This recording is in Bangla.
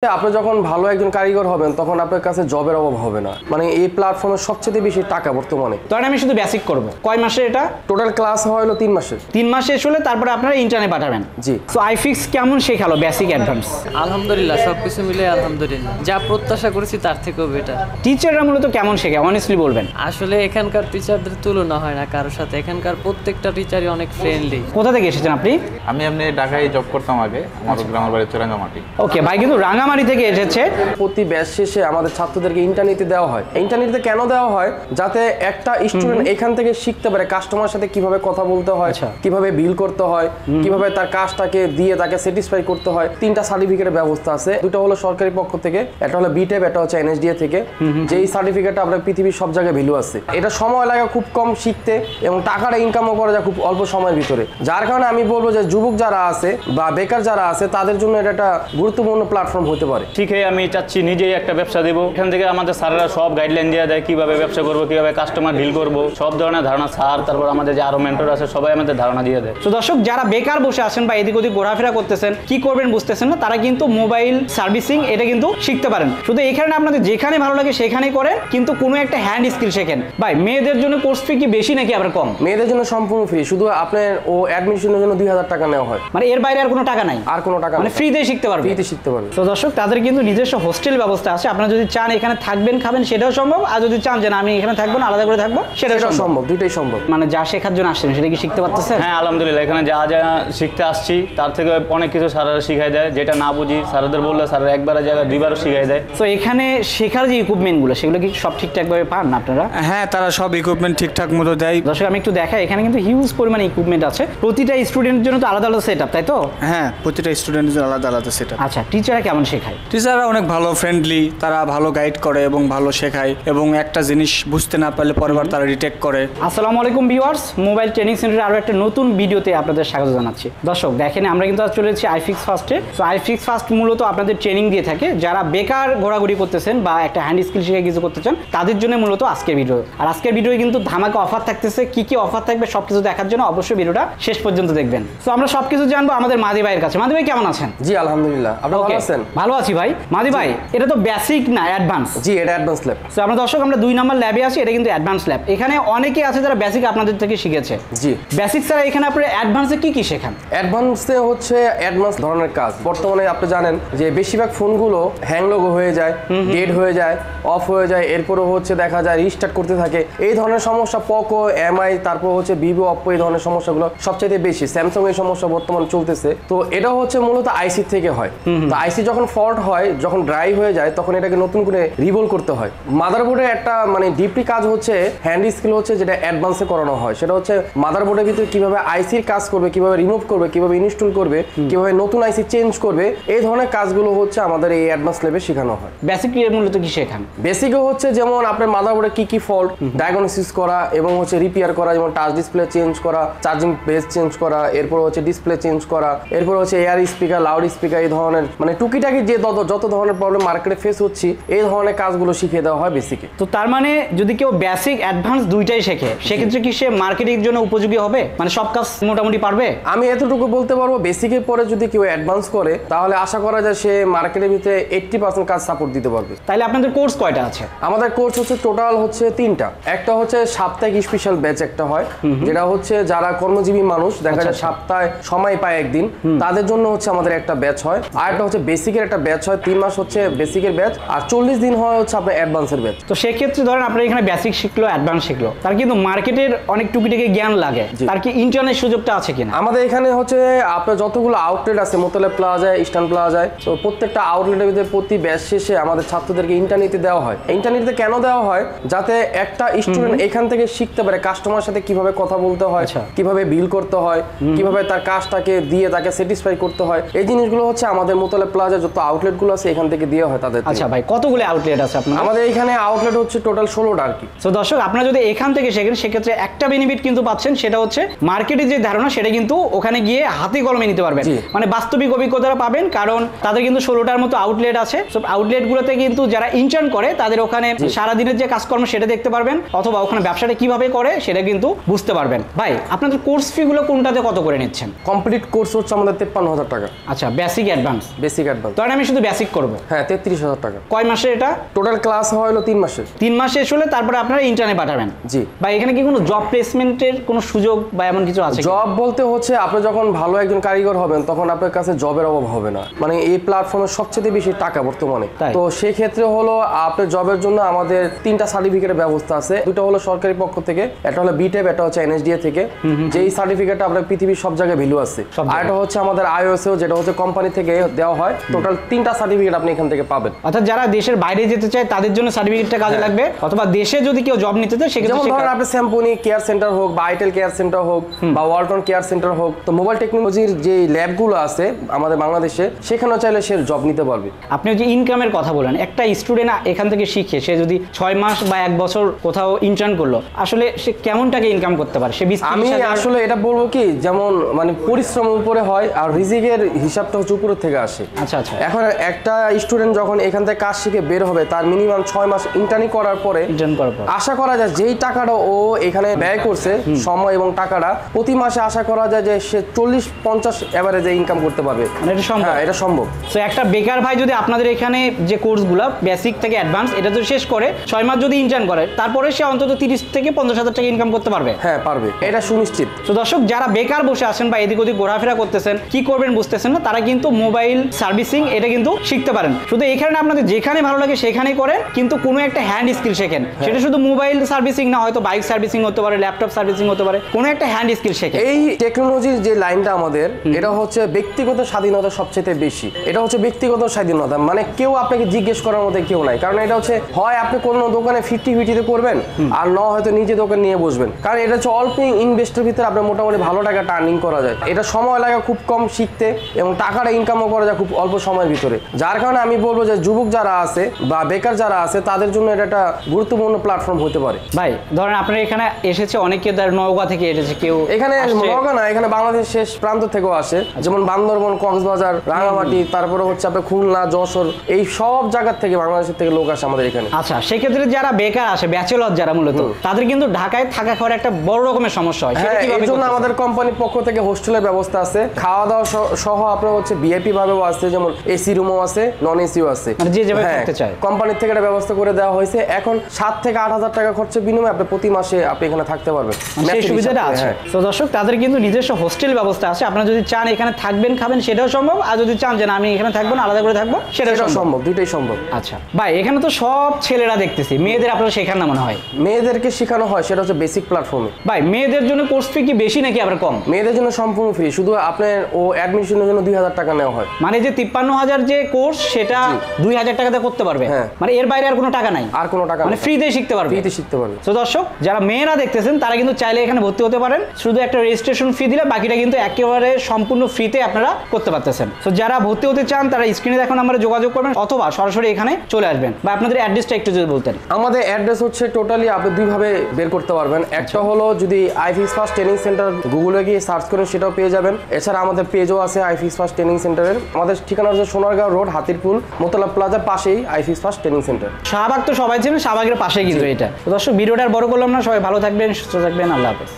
আপনি যখন ভালো একজন কারিগর হবেন তখন আপনার কাছে জবের অভাব হবে না। মানে এই প্ল্যাটফর্মে সবচেয়ে বেশি টাকা বর্তমানে। ধরেন আমি শুধু বেসিক করব, কয় মাসে এটা? টোটাল ক্লাস হলো 3 মাসের। 3 মাস শেষ হলে তারপরে আপনারা ইন্টারনে পাঠাবেন। জি। সো আইফিক্স কেমন শেখালো বেসিক অ্যাডভান্স? আলহামদুলিল্লাহ, সবকিছু মিলে আলহামদুলিল্লাহ যা প্রত্যাশা করেছি তার থেকেও বেটার। টিচাররা মূলত কেমন শেখায় অনেস্টলি বলবেন? আসলে এখানকার টিচারদের তুলনা হয় না কারোর সাথে। এখানকার প্রত্যেকটা টিচারই অনেক ফ্রেন্ডলি। কোথা থেকে এসেছেন আপনি? আমি ঢাকায় জব করতাম আগে, আমার গ্রামের বাড়ি রাঙ্গামাটি। ওকে, ভাই কিন্তু রাঙ্গামাটি থেকে এসেছে। প্রতি ব্যাচ শেষে আমাদের ছাত্রদেরকে ইন্টারনেটে দেওয়া হয়। ইন্টারনেটে কেন দেওয়া হয়? যাতে একটা স্টুডেন্ট এখান থেকে শিখতে পারে কাস্টমার সাথে কিভাবে কথা বলতে হয়, কিভাবে বিল করতে হয়, কিভাবে তার কাজটাকে দিয়ে তাকে স্যাটিসফাই করতে হয়। 3টা সার্টিফিকেটের ব্যবস্থা আছে। দুটো হলো সরকারি পক্ষ থেকে, একটা হলো বিটেপ, একটা হচ্ছে এনএসডিএ থেকে। যেই সার্টিফিকেটটা আপনার পৃথিবীর সব জায়গায় ভ্যালু আছে। এটা সময় লাগে খুব কম শিখতে এবং টাকাটা ইনকামও করা যায় খুব অল্প সময়ের ভিতরে। যার কারণে আমি বলবো যে যুবক যারা আছে বা বেকার যারা আছে তাদের জন্য এটা একটা গুরুত্বপূর্ণ প্ল্যাটফর্ম হতে পারে। শিখে আমি চাচ্ছি নিজেই একটা ব্যবসা দেবো। এখান থেকে আমাদের স্যাররা সব গাইডলাইন দিয়ে দেয় কিভাবে ব্যবসা করবো, কিভাবে কাস্টমার ডিল করবো, সব ধরনের ধারণা স্যার, তারপর আমাদের যে আরো মেন্টর আছে সবাই আমাদের ধারণা দিয়ে দেয়। তো দর্শক, যারা বেকার বসে আছেন বা এদিক ওদিক ঘোরাফেরা করতেছেন, কি করবেন বুঝতেছেন না, তারা কিন্তু মোবাইল সার্ভিসিং এটা কিন্তু শিখতে পারেন। শুধু এখানে আপনাদের যেখানে ভালো লাগে সেখানেই করেন, কিন্তু কোনো একটা হ্যান্ড স্কিল শেখেন। ভাই, মেয়েদের জন্য কোর্স ফি কি বেশি নাকি আবার কম? মেয়েদের জন্য সম্পূর্ণ ফ্রি, শুধু আপনার ও অ্যাডমিশনের জন্য 2000 টাকা নেওয়া হয়। মানে এর বাইরে আর কোনো টাকা নাই? আর কোনো টাকা মানে ফ্রিতে শিখতে পারবে? ফ্রিতে শিখতে পারবে। তো দর্শক, তাদের কিন্তু নিজস্ব হোস্টেল ব্যবস্থা আছে। আপনারা যদি চান এখানে থাকবেন খাবেন সেটাও সম্ভব, আর যদি চান যে না আমি এখানে থাকবো না আলাদা করে থাকবো সেটাও সম্ভব। দুইটাই সম্ভব। মানে যা শেখার জন্য আসছেন সেটা কি শিখতে পারতেছেন? হ্যাঁ আলহামদুলিল্লাহ, এখানে যা যা শিখতে আসছি তার থেকে অনেক কিছু স্যারেরা শিখাই দেয়। যেটা না বুঝি স্যারদের বললে স্যারেরা একবারের জায়গায় দুইবারও শিখাই দেয়। তো এখানে শেখার যে ইকুইপমেন্টগুলো সেগুলো কি সব ঠিকঠাকভাবে পান আপনারা? হ্যাঁ, তারা সব ইকুইপমেন্ট ঠিকঠাক মতো দেয়। দর্শক, আমি একটু দেখাই, এখানে কিন্তু হিউজ পরিমাণে ইকুইপমেন্ট আছে। প্রতিটা স্টুডেন্টের জন্য তো আলাদা আলাদা সেটআপ, তাই তো? হ্যাঁ, প্রতিটা স্টুডেন্টের জন্য আলাদা আলাদা সেটআপ। আচ্ছা, টিচাররা কেমন শেখায়? টিচাররা অনেক ভালো, ফ্রেন্ডলি, তারা ভালো গাইড করে এবং ভালো শেখায়, এবং একটা জিনিস বুঝতে না পারলে পরবার তারা রিটেক করে। আসসালামু আলাইকুম ভিউয়ার্স, মোবাইল ট্রেনিং সেন্টারের আরও একটা নতুন ভিডিওতে আপনাদের স্বাগত জানাচ্ছি। দর্শক দেখেন, আমরা কিন্তু আজ চলে এসেছি আইফিক্স ফার্স্টে। তো আইফিক্স ফার্স্ট মূলত আপনাদের ট্রেনিং দিয়ে থাকে যারা বেকার ঘোরাঘুরি করতেছেন বা একটা হ্যান্ড স্কিল শিখে কিছু করতে চান তাদের জন্য মূলত আজকের ভিডিও। আর আজকের ভিডিও কিন্তু ধামাকা অফার থাকতেছে। কি কি অফার থাকবে সবকিছু দেখার জন্য অবশ্যই ভিডিওটা শেষ পর্যন্ত দেখবেন। তো আমরা সবকিছু জানবো আমাদের মাদি ভাইয়ের কাছে। মাদি ভাই কেমন আছেন? জি আলহামদুলিল্লাহ, আপনি ভালো আছেন? ভালো আছি ভাই। মাদি ভাই, এটা তো বেসিক না অ্যাডভান্স? জি, এটা অ্যাডভান্স ল্যাব। তো আমরা দর্শক, আমরা 2 নম্বর ল্যাবে আছি, এটা কিন্তু অ্যাডভান্স ল্যাব। এখানে অনেকেই আছে যারা বেসিক আপনাদের থেকে শিখেছে। জি। বেসিক স্যার, এখানে আপনি অ্যাডভান্সে কি কি শেখান? অ্যাডভান্সে হচ্ছে অ্যাডভান্স ধরনের কাজ। বর্তমানে আপনি জানেন যে বেশিরভাগ ফোনগুলো হ্যাং লোগো হয়ে যায়, ডেড হয়ে যায়, অফ হয়ে যায়, এরপরে হচ্ছে দেখা যায় রিস্টার্ট করতে থাকে। এই ধরনের সমস্যা পোকো, এমআই, তারপর হচ্ছে ভিভো, অপ্পো, এই ধরনের সমস্যাগুলো সবচেয়ে বেশি। স্যামসাং এই সমস্যা বর্তমানে চলতেছে। তো এটা হচ্ছে মূলত আইসি থেকে হয়। তো আইসি যখন ফল্ট হয়, যখন ড্রাই হয়ে যায়, তখন এটাকে নতুন করে রিবোল করতে হয়। মাদারবোর্ডের একটা মানে ডিপলি কাজ হচ্ছে হ্যান্ড স্কিল হচ্ছে যেটা অ্যাডভান্সে করানো হয়। সেটা হচ্ছে মাদারবোর্ডের ভিতরে কিভাবে আইসির কাজ করবে, কিভাবে রিমুভ করবে, কিভাবে ইনস্টল করবে, কিভাবে নতুন আইসি চেঞ্জ করবে, এই ধরনের কাজগুলো হচ্ছে আমাদের এই অ্যাডভান্স লেভেলে শেখানো হয়। বেসিক মূলত কি শেখান? বেসিকও হচ্ছে যেমন আপনার মাদারবোর্ডে কি কি ফল্ট ডায়াগনোসিস করা এবং হচ্ছে রিপেয়ার করা, যেমন টাচ ডিসপ্লে চেঞ্জ করা, চার্জিং বেস চেঞ্জ করা, এরপর হচ্ছে ডিসপ্লে চেঞ্জ করা, এরপর হচ্ছে এয়ার স্পিকার, লাউড স্পিকার, এই ধরনের মানে টুকিটাকি যে যত ধরনের প্রবলেম মার্কেটে ফেস হচ্ছে এই ধরনের কাজগুলো শিখিয়ে দেওয়া হয় বেসিকে। তো তার মানে যদি কেউ বেসিক অ্যাডভান্স দুইটাই শেখে সেক্ষেত্রে কি সে মার্কেটিং জন্য উপযোগী হবে? মানে সব কাজ মোটামুটি পারবে? আমি এতটুকু বলতে পারবো, বেসিকের পরে যদি কেউ অ্যাডভান্স করে তাহলে আশা করা যায় সে মার্কেটের ভিতরে 80% কাজ সাপোর্ট দিতে পারবে। তাহলে আপনাদের কোর্স কয়টা আছে? আমাদের কোর্স হচ্ছে টোটাল হচ্ছে 3টা। একটা হচ্ছে সাপ্তাহিক স্পেশাল ব্যাচ একটা হয়, যেটা হচ্ছে যারা কর্মজীবী মানুষ দেখা যায় সপ্তাহে সময় পায় একদিন, তাদের জন্য হচ্ছে আমাদের একটা ব্যাচ হয়। আর একটা হচ্ছে বেসিকের একটা ব্যাচ হয়, 3 মাস হচ্ছে বেসিকের ব্যাচ, আর 40 দিন হয় হচ্ছে আপনার অ্যাডভান্সের ব্যাচ। তো সেক্ষেত্রে ধরেন আপনার এখানে বেসিক শিখলো, অ্যাডভান্স শিখলো, তার কিন্তু মার্কেটের অনেক টুকিটাকি জ্ঞান লাগে, তার কি ইন্টারনেট সুযোগটা আছে কিনা? আমাদের এখানে হচ্ছে আপনার যতগুলো আউটলেট আছে, মোতালেব প্লাজায়, ইস্টার্ন প্লাজায়, তো প্রত্যেকটা আউটলেটের ভিতরে প্রতি ব্যাচ শেষে আমাদের ছাত্রদেরকে ইন্টারনেটে দেওয়া হয়। ইন্টারনেটে কেন দেওয়া হয়? যাতে একটা স্টুডেন্ট এখান থেকে শিখতে পারে কাস্টমার সাথে কিভাবে কথা বলতে হয়, কিভাবে বিল করতে হয়, কিভাবে তার কাজটাকে দিয়ে তাকে স্যাটিসফাই করতে হয়। এই জিনিসগুলো হচ্ছে আমাদের মোতালেব প্লাজা যত আউটলেটগুলো আছে এখান থেকে দেওয়া হয় তাদের। আচ্ছা ভাই, কতগুলো আউটলেট আছে আপনার? আমাদের এখানে আউটলেট হচ্ছে টোটাল 16টা আর কি। তো দর্শক, আপনারা যদি এখান থেকে শেখেন সেক্ষেত্রে একটা বেনিফিট কিন্তু পাচ্ছেন, সেটা হচ্ছে মার্কেটের যে ধারণা সেটা কিন্তু ওখানে গিয়ে হাতে কলমে নিতে পারবেন, মানে বাস্তবিক অভিজ্ঞতা পাবেন। কারণ তাদের কিন্তু 16টার মতো আউটলেট আছে। সব আউটলেটগুলোতে কিন্তু যারা ইন্টার্ন করে তাদের ওখানে সারাদিনের যে কাজকর্ম সেটা দেখতে পারবেন, অথবা ওখানে ব্যবসাটা কিভাবে করে সেটা কিন্তু বুঝতে পারবেন। ভাই, আপনাদের কোর্স ফি গুলো কোনটাতে কত করে নিচ্ছেন? কমপ্লিট কোর্স হচ্ছে আমাদের 53,000 টাকা। আচ্ছা, বেসিক অ্যাডভান্স? Basic advance. ধরেন ধরেন আমি শুধু বেসিক করব, হ্যাঁ 33,000 টাকা। কয় মাসে এটা? টোটাল ক্লাস হলো 3 মাসের। 3 মাস শেষ হলে তারপরে আপনারা ইন্টার্নে পাঠাবেন। জি। বা এখানে কি কোনো জব প্লেসমেন্টের কোনো সুযোগ বা এমন কিছু আছে? জব বলতে হচ্ছে আপনি যখন ভালো একজন কারিগর হবেন তখন আপনার কাছে জবের অভাব হবে না, মানে এই প্ল্যাটফর্মে সবচেয়ে বেশি টাকা বর্তমানে। তাই? তো সেই ক্ষেত্রে হলো আপনার জবের জন্য আমাদের 3টা সার্টিফিকেটের ব্যবস্থা আছে। দুটো হলো সরকারি পক্ষ থেকে, একটা হলো বিটেপ, একটা হচ্ছে এনএসডিএ থেকে, যেই সার্টিফিকেটটা আপনার পৃথিবীর সব জায়গায় ভ্যালু আছে। আর এটা হচ্ছে আমাদের আইওএসও, যেটা হচ্ছে কোম্পানি থেকে দেওয়া হয়। টোটাল 3টা সার্টিফিকেট আপনি এখান থেকে পাবেন। অর্থাৎ যারা দেশের বাইরে যেতে চায় তাদের জন্য সার্টিফিকেটটা কাজে লাগবে, অথবা দেশে যদি কেউ জব নিতে চায় যেমন সেক্ষেত্রে ধরেন আপনি স্যাম্পনি কেয়ার সেন্টার হোক বা আইটেল কেয়ার সেন্টার হোক বা ওয়ালটন কেয়ার সেন্টার হোক, তো মোবাইল টেকনোলজির যে ল্যাবগুলো আছে আমাদের বাংলাদেশে, সেখানেও চাইলে সে জব নিতে পারবে। আপনি যে ইনকামের কথা বলেন, একটা স্টুডেন্ট এখান থেকে শিখে সে যদি 6 মাস বা 1 বছর কোথাও ইন্টার্ন করলো, আসলে সে কেমন টাকা ইনকাম করতে পারে? সে 20-30 আমি হাজার? আসলে এটা বলবো কি, যেমন মানে পরিশ্রম উপরে হয় আর রিজিকের হিসাবটা হচ্ছে উপরের থেকে আসে। আচ্ছা আচ্ছা। এখন একটা স্টুডেন্ট যখন এখান থেকে কাজ শিখে বের হবে, তার মিনিমাম 6 মাস ইন্টার্নি করার পরে ইন্টার্ন করার পর আশা করা যায় যেই টাকাটা ও এখানে ব্যয় করছে সময় এবং টাকাটা, প্রতি মাসে আশা করা যায় যে সে 40-50 এভারেজে ইনকাম করতে পারবে। মানে এটা সম্ভব? হ্যাঁ, এটা সম্ভব। তো একটা বেকার ভাই যদি আপনাদের এখানে যে কোর্সগুলো বেসিক থেকে অ্যাডভান্স এটা তো শেষ করে 6 মাস যদি ইন্টার্ন করে, তারপরে সে অন্তত 30 থেকে 50 হাজার টাকা ইনকাম করতে পারবে। হ্যাঁ পারবে, এটা সুনিশ্চিত। তো দর্শক, যারা বেকার বসে আছেন বা এদিক ওদিক ঘোরাফেরা করতেছেন, কি করবেন বুঝতেছেন না, তারা কিন্তু মোবাইল সার্ভিসিং এটা কিন্তু শিখতে পারেন। শুধু এখানে আপনাদের যেখানে ভালো লাগে সেখানেই করেন, কিন্তু কোনো একটা হ্যান্ড স্কিল শেখেন। সেটা শুধু মোবাইল সার্ভিসিং না, হয়তো বাইক সার্ভিসিং হতে পারে, ল্যাপটপ সার্ভিসিং হতে পারে, কোনো একটা হ্যান্ড স্কিল শেখেন। এই টেকনোলজির যে লাইনটা আমাদের, এটা হচ্ছে ব্যক্তিগত স্বাধীনতা সবচেয়ে বেশি। এটা হচ্ছে ব্যক্তিগত স্বাধীনতা, মানে কেউ আপনাকে জিজ্ঞেস করার মতো কেউ নাই। কারণ এটা হচ্ছে হয় আপনি কোনো দোকানে 50-50 করবেন, আর ন হয়তো নিজে দোকান নিয়ে বসবেন। কারণ এটা হচ্ছে অল্প ইনভেস্টের ভিতরে আপনার মোটামুটি ভালো টাকা টার্নিং করা যায়। এটা সময় লাগে খুব কম শিখতে, এবং টাকাটা ইনকামও করা যায় খুব অল্প সময়ের ভিতরে। যার কারণে আমি বলবো যে যুবক যারা আছে বা বেকার যারা আছে, তাদের জন্য এটা একটা গুরুত্বপূর্ণ প্ল্যাটফর্ম হতে পারে। ভাই ধরেন আপনার এখানে এসেছে অনেকে, তার নওগাঁ থেকে এসেছে, কেউ এখানে আসছে। নওগাঁ না, এখানে বাংলাদেশের শেষ প্রান্ত থেকেও আসে, যেমন বান্দরবন, কক্সবাজার, রাঙামাটি, তারপরে হচ্ছে আপনার খুলনা, যশোর, এই সব জায়গার থেকে বাংলাদেশের থেকে লোক আসে আমাদের এখানে। আচ্ছা, সেক্ষেত্রে যারা বেকার আসে, ব্যাচেলর যারা মূলত, তাদের কিন্তু ঢাকায় থাকা খাওয়ার একটা বড় রকমের সমস্যা হয়। সেটা হ্যাঁ, কিভাবে এই জন্য করতেছেন? আমাদের কোম্পানির পক্ষ থেকে হোস্টেলের ব্যবস্থা আছে, খাওয়া দাওয়া সহ আপনার হচ্ছে ভিআইপি ভাবেও আছে, যেমন এসি রুমও আছে, নন এসিও আছে, মানে যে যেভাবে হ্যাঁ, থাকতে চায়। কোম্পানির থেকে এটা ব্যবস্থা করে দেওয়া হয়েছে। এখন 7 থেকে 8 হাজার টাকা খরচের বিনিময়ে আপনি প্রতি মাসে আপনি এখানে থাকতে পারবেন। সেই মেসের সুবিধাটা হিসাবে, আছে। হ্যাঁ। তো দর্শক, তাদের কিন্তু নিজস্ব হোস্টেল ব্যবস্থা আছে। আপনারা যদি চান এখানে থাকবেন খাবেন সেটাও সম্ভব, আর যদি চান যে না আমি এখানে থাকবো না আলাদা করে থাকবো সেটাও সেটাও সম্ভব। সম্ভব, দুইটাই সম্ভব। আচ্ছা ভাই, এখানে তো সব ছেলেরা দেখতেছি, মেয়েদের আপনারা শেখান না মনে হয়? মেয়েদেরকে শেখানো হয়, সেটা হচ্ছে বেসিক প্ল্যাটফর্মে। ভাই মেয়েদের জন্য কোর্স ফি কি বেশি নাকি আবার কম? মেয়েদের জন্য সম্পূর্ণ ফ্রি, শুধু আপনার ও অ্যাডমিশনের জন্য 2000 টাকা নেওয়া হয়। মানে যে 53,000 যে কোর্স সেটা 2000 টাকাতে করতে পারবে, হ্যাঁ। মানে এর বাইরে আর কোনো টাকা নাই? আর কোনো টাকা মানে নেই। ফ্রিতে শিখতে পারবে? ফ্রিতে শিখতে পারবে। তো দর্শক, যারা মেয়েরা দেখতেছেন তারা কিন্তু চাইলে এখানে ভর্তি হতে পারেন। শুধু একটা রেজিস্ট্রেশন ফি দিলে বাকিটা কিন্তু একেবারে সম্পূর্ণ ফ্রিতে আপনারা করতে পারতেছেন। তো যারা ভর্তি হতে চান তারা স্ক্রিনে দেখুন নাম্বারে যোগাযোগ করবেন, অথবা সরাসরি এখানে চলে আসবেন। বা আপনাদের অ্যাড্রেসটা একটু যদি বলতেন। আমাদের অ্যাড্রেস হচ্ছে টোটালি আপনি দুইভাবে বের করতে পারবেন। একটা হলো যদি আইফিক্স ফার্স্ট ট্রেনিং সেন্টার গুগলে গিয়ে সার্চ করেন, সেটাও পেয়ে যাবেন। এছাড়া আমাদের পেজও আছে আইফিক্স ফার্স্ট ট্রেনিং সেন্টারের। আমাদের ঠিকানা হচ্ছে সোনারগাঁও রোড, হাতিরপুল, মোতলা প্লাজার পাশেই iFix first training centre. Shahbag তো সবাই চেনেন, শাহবাগের পাশে কিন্তু এটা। তো দর্শক, ভিডিওটা আর বড় করলাম না, সবাই ভালো থাকবেন, সুস্থ থাকবেন, আল্লাহ হাফেজ।